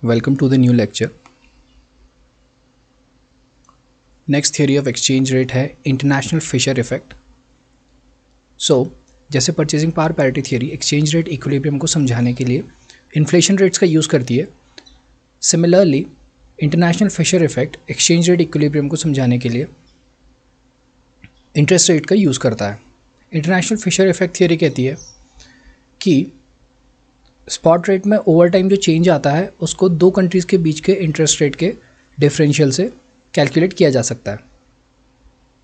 Welcome to the new lecture. Next theory of exchange rate है international Fisher effect. सो जैसे purchasing power parity theory exchange rate equilibrium को समझाने के लिए inflation rates का use करती है, similarly international Fisher effect exchange rate equilibrium को समझाने के लिए इंटरेस्ट रेट का यूज़ करता है. इंटरनेशनल फिशर इफेक्ट थियरी कहती है कि स्पॉट रेट में ओवर टाइम जो चेंज आता है उसको दो कंट्रीज़ के बीच के इंटरेस्ट रेट के डिफरेंशियल से कैलकुलेट किया जा सकता है.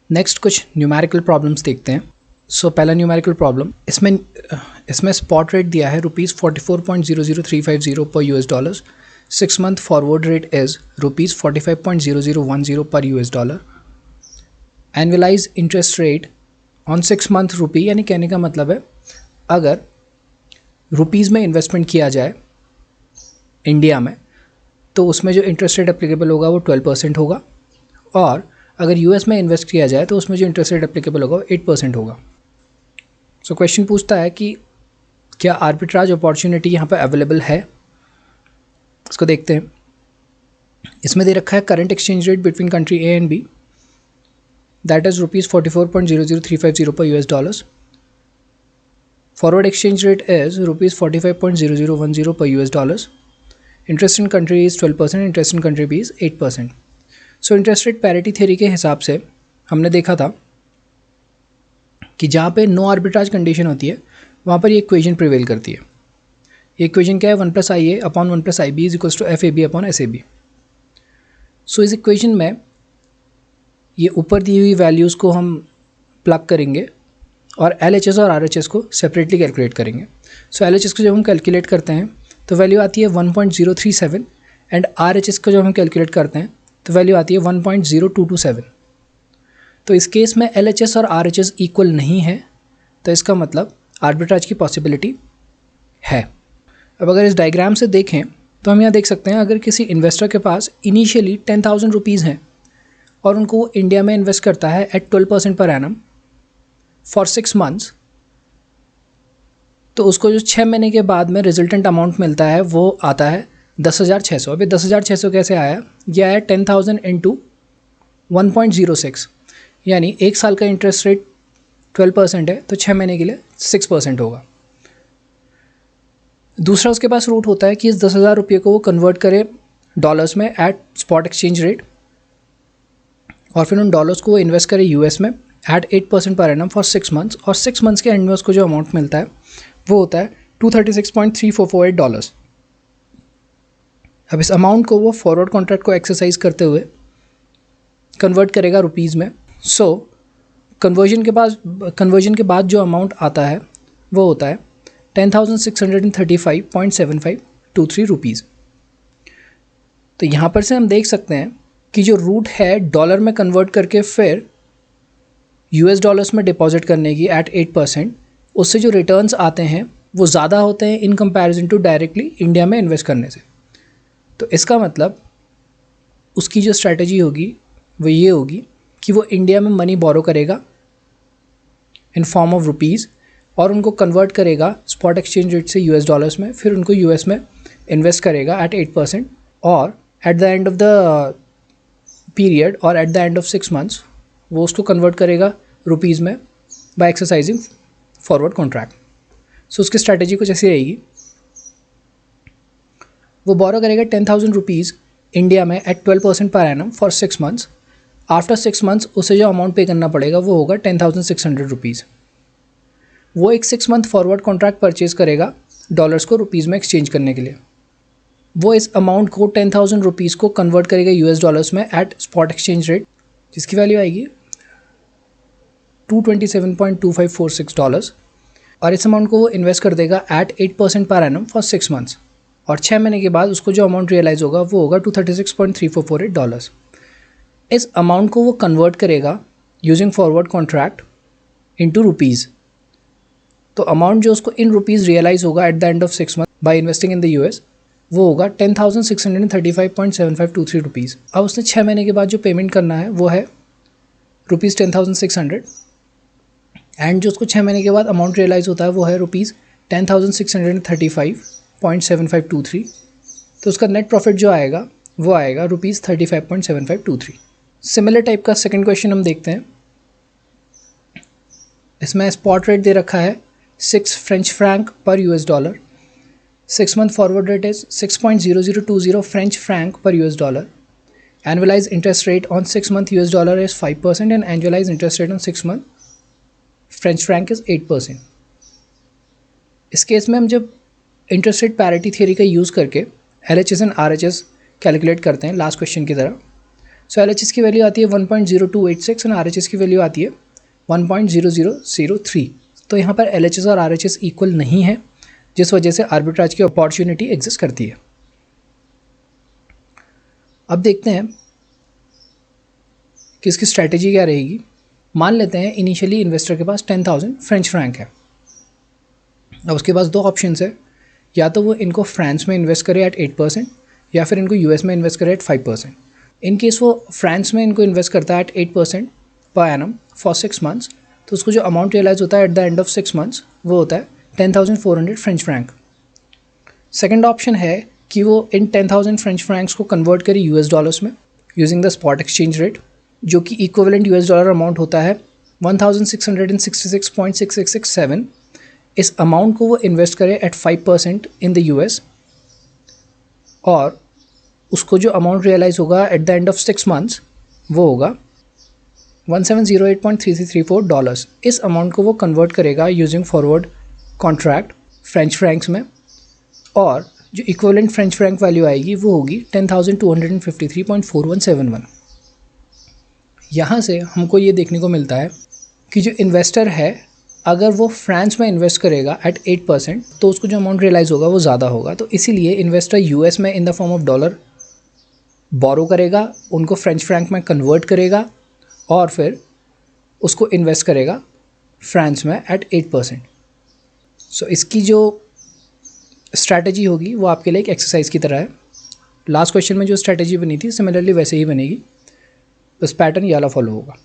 नेक्स्ट कुछ न्यूमेरिकल प्रॉब्लम्स देखते हैं. सो पहला न्यूमेरिकल प्रॉब्लम, इसमें स्पॉट रेट दिया है ₹44.00350 पर $. 6 month forward rate is ₹45.0010 per $. Annualize interest rate on 6 month rupee, यानी कहने का मतलब है अगर रुपीज़ में इन्वेस्टमेंट किया जाए इंडिया में तो उसमें जो इंटरेस्ट रेट एप्लीकेबल होगा वो 12% होगा, और अगर यूएस में इन्वेस्ट किया जाए तो उसमें जो इंटरेस्ट रेट एप्लीकेबल होगा वो 8% होगा. सो क्वेश्चन पूछता है कि क्या आर्बिट्राज अपॉर्चुनिटी यहाँ पर अवेलेबल है. इसको देखते हैं. इसमें दे रखा है current exchange rate between country A and B, that is ₹44.00350 पर $. Forward exchange rate is ₹45.0010 per $. Interest in country is 12%, interest in country B is 8%. So interest rate parity theory के हिसाब से हमने देखा था कि जहाँ पे नो आर्बिट्राज कंडीशन होती है वहाँ पर ये इक्वेशन प्रिवेल करती है. ये इक्वेशन क्या है? 1+IA upon 1+IB is equals to FAB upon SAB. So इस इक्वेशन में ये ऊपर दी हुई वैल्यूज़ को हम प्लग करेंगे और LHS और RHS को सेपरेटली कैलकुलेट करेंगे. सो LHS को जब हम कैलकुलेट करते हैं तो वैल्यू आती है 1.037 एंड RHS को जब हम कैलकुलेट करते हैं तो वैल्यू आती है 1.0227. तो इस केस में LHS और RHS इक्वल नहीं है, तो इसका मतलब आर्बिट्राज की पॉसिबिलिटी है. अब अगर इस डायग्राम से देखें तो हम यहाँ देख सकते हैं अगर किसी इन्वेस्टर के पास इनिशियली 10,000 रुपीज़ हैं और उनको इंडिया में इन्वेस्ट करता है eight 12% per annum for 6 months, तो उसको जो 6 महीने के बाद में रिजल्टेंट अमाउंट मिलता है वो आता है 10,600. अभी 10,600 कैसे आया? यह आया 10,000 इंटू 1.06, यानी एक साल का इंटरेस्ट रेट 12% है तो 6 महीने के लिए 6% होगा. दूसरा उसके पास रूट होता है कि इस 10,000 रुपये को वो कन्वर्ट करे डॉलर्स में एट स्पॉट एक्सचेंज रेट, और फिर उन डॉलर्स को वो इन्वेस्ट करे यूएस में एट 8% पर एनम फॉर 6 मंथ्स, और 6 मंथ्स के एंड में उसको जो अमाउंट मिलता है वो होता है $236.3448. अब इस अमाउंट को वो फॉरवर्ड कॉन्ट्रैक्ट को एक्सरसाइज करते हुए कन्वर्ट करेगा रुपीज़ में. सो कन्वर्जन के बाद जो अमाउंट आता है वो होता है 10,635.7523 रुपीज़. तो यहाँ पर से हम देख सकते हैं कि जो रूट है डॉलर में कन्वर्ट करके फिर US डॉलर्स में डिपॉजिट करने की एट 8%, उससे जो रिटर्न्स आते हैं वो ज़्यादा होते हैं in comparison to directly India में इन्वेस्ट करने से. तो इसका मतलब उसकी जो स्ट्रैटेजी होगी वो ये होगी कि वो इंडिया में मनी बोरो करेगा इन फॉर्म ऑफ रुपीज़ और उनको कन्वर्ट करेगा स्पॉट एक्सचेंज रेट से US डॉलर्स में, फिर उनको US में इन्वेस्ट करेगा एट 8%, और at the end of the period और at the end of 6 months वो उसको कन्वर्ट करेगा रुपीज़ में by exercising forward contract. So उसकी स्ट्रैटेजी कुछ ऐसी रहेगी, वो बोरो करेगा 10,000 रुपीज़ इंडिया में at 12% per annum for 6 months. After 6 months उसे जो अमाउंट पे करना पड़ेगा वो होगा 10,600 रुपीज़. वो एक 6 मंथ फॉरवर्ड कॉन्ट्रैक्ट परचेज करेगा डॉलर्स को रुपीज़ में एक्सचेंज करने के लिए. वो इस अमाउंट को 10,000 रुपीज़ को कन्वर्ट करेगा US डॉलर्स में एट स्पॉट एक्सचेंज रेट, जिसकी वैल्यू आएगी $227.2546, और इस अमाउंट को वो इन्वेस्ट कर देगा एट 8% पर एनम फॉर 6 मंथ्स, और 6 महीने के बाद उसको जो अमाउंट रियलाइज़ होगा वो होगा $236.3448. इस अमाउंट को वो कन्वर्ट करेगा using forward contract into rupees. तो अमाउंट जो उसको इन रुपीज़ रियलाइज़ होगा eight the end of 6 month by investing in the US वो होगा 10,635.7523 रुपीज़. अब उसने 6 महीने के बाद जो पेमेंट करना है वो है ₹10,600, एंड जो उसको 6 महीने के बाद अमाउंट रियलाइज़ होता है वो है ₹10,635.7523. तो उसका नेट प्रॉफिट जो आएगा वो आएगा ₹35.7523। सिमिलर टाइप का सेकंड क्वेश्चन हम देखते हैं। इसमें स्पॉट रेट दे रखा है 6 फ्रेंच फ्रैंक पर US dollar. 6 month forward rate is 6.0020 French franc per US dollar. Annualized interest rate on 6 month US dollar is 5% and annualized interest rate on 6 month French franc is 8%. इस case में हम जब interest rate parity theory का use करके LHS and RHS calculate करते हैं last question की तरह। सो LHS की वैल्यू आती है 1.0286 एंड RHS की वैल्यू आती है 1.0003। तो यहाँ पर LHS और RHS इक्वल नहीं है, जिस वजह से आर्बिट्राज की अपॉर्चुनिटी एग्जिस्ट करती है। अब देखते हैं कि इसकी स्ट्रैटेजी क्या रहेगी। मान लेते हैं इनिशियली इन्वेस्टर के पास 10,000 फ्रेंच फ्रैंक है। अब उसके पास दो ऑप्शंस है, या तो वो इनको फ्रांस में इन्वेस्ट करे एट 8% या फिर इनको US में इन्वेस्ट करे एट 5%। इन केस वो फ्रांस में इनको इन्वेस्ट करता है एट 8% पर एनम फॉर 6 months, तो उसको जो अमाउंट रियलाइज होता है eight the end of 6 months वो होता है 10,400 फ्रेंच फ्रैंक। सेकेंड ऑप्शन है कि वो इन 10,000 फ्रेंच फ्रैंक्स को कन्वर्ट करे US डॉलर्स में using the spot exchange rate, जो कि इक्विवेलेंट US डॉलर अमाउंट होता है 1,666.6667। इस अमाउंट को वो इन्वेस्ट करे एट 5% इन द US और उसको जो अमाउंट रियलाइज होगा eight the end of 6 months वो होगा 1708.3334 डॉलर्स। इस अमाउंट को वो कन्वर्ट करेगा using forward contract French Franks में, और जो इक्विवेलेंट फ्रेंच फ्रैंक वैल्यू आएगी वो होगी 10,253.4171। यहाँ से हमको ये देखने को मिलता है कि जो इन्वेस्टर है अगर वो फ्रांस में इन्वेस्ट करेगा एट 8% तो उसको जो अमाउंट रियलाइज़ होगा वो ज़्यादा होगा। तो इसीलिए इन्वेस्टर US में in the form of dollar borrow करेगा, उनको फ्रेंच फ्रैंक में कन्वर्ट करेगा और फिर उसको इन्वेस्ट करेगा फ्रांस में एट 8%। सो इसकी जो स्ट्रैटेजी होगी वो आपके लिए एक एक्सरसाइज की तरह है। लास्ट क्वेश्चन में जो स्ट्रैटेजी बनी थी सिमिलरली वैसे ही बनेगी, बस पैटर्न ये वाला फॉलो होगा।